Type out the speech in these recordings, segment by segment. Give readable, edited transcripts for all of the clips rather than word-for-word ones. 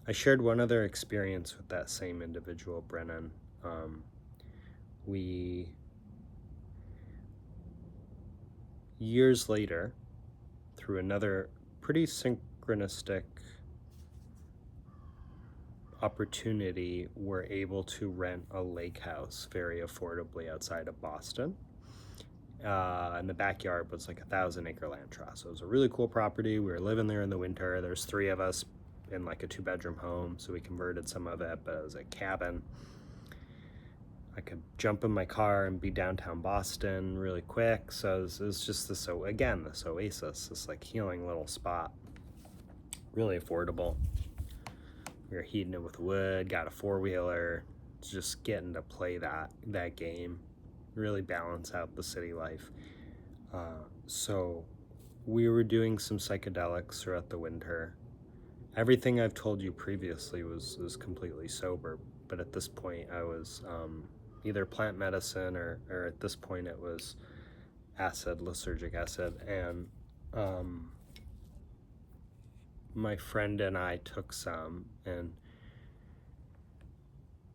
I shared one other experience with that same individual, Brennan. We, years later, through another pretty synchronistic opportunity, were able to rent a lake house very affordably outside of Boston. And the backyard was like 1,000-acre land trust. So it was a really cool property. We were living there in the winter. There's 3 of us in like a 2-bedroom home, so we converted some of it, but it was a cabin. I could jump in my car and be downtown Boston really quick. So it was just this oasis, this like healing little spot. Really affordable. We were heating it with wood, got a 4-wheeler, just getting to play that game, really balance out the city life. So we were doing some psychedelics throughout the winter. Everything I've told you previously was completely sober, but at this point I was either plant medicine or at this point it was acid, lysergic acid, and my friend and I took some, and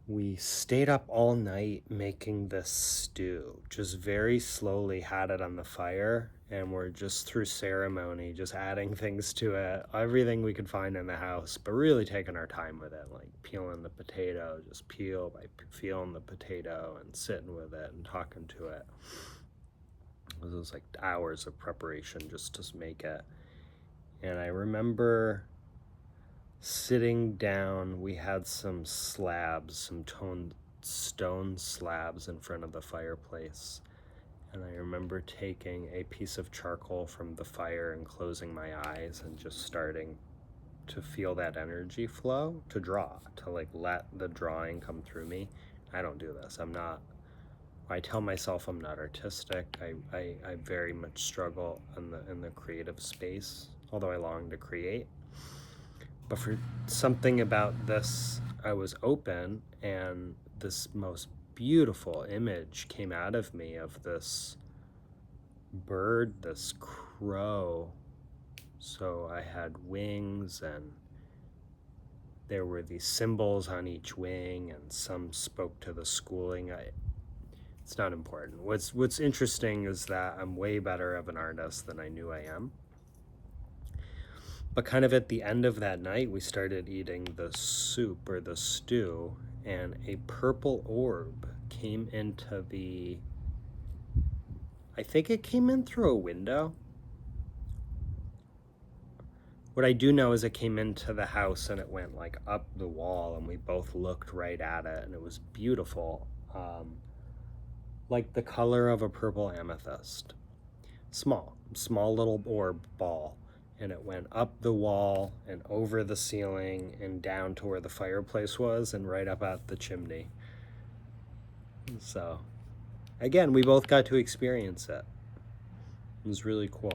we stayed up all night making this stew, just very slowly had it on the fire, and we're just through ceremony, just adding things to it, everything we could find in the house, but really taking our time with it, like peeling the potato, just peel by feeling the potato and sitting with it and talking to it. It was like hours of preparation just to make it. And I remember sitting down, we had some slabs, some toned stone slabs in front of the fireplace. And I remember taking a piece of charcoal from the fire and closing my eyes and just starting to feel that energy flow, to draw, to like let the drawing come through me. I don't do this. I tell myself I'm not artistic. I very much struggle in the creative space, although I long to create. But for something about this, I was open, and this most beautiful image came out of me of this bird, this crow. So I had wings, and there were these symbols on each wing, and some spoke to the schooling. It's not important. What's interesting is that I'm way better of an artist than I knew I am. But kind of at the end of that night, we started eating the soup or the stew, and a purple orb came into I think it came in through a window. What I do know is it came into the house and it went like up the wall, and we both looked right at it, and it was beautiful. Like the color of a purple amethyst. Small little orb ball. And it went up the wall and over the ceiling and down to where the fireplace was and right up out the chimney. So, again, we both got to experience it. It was really cool.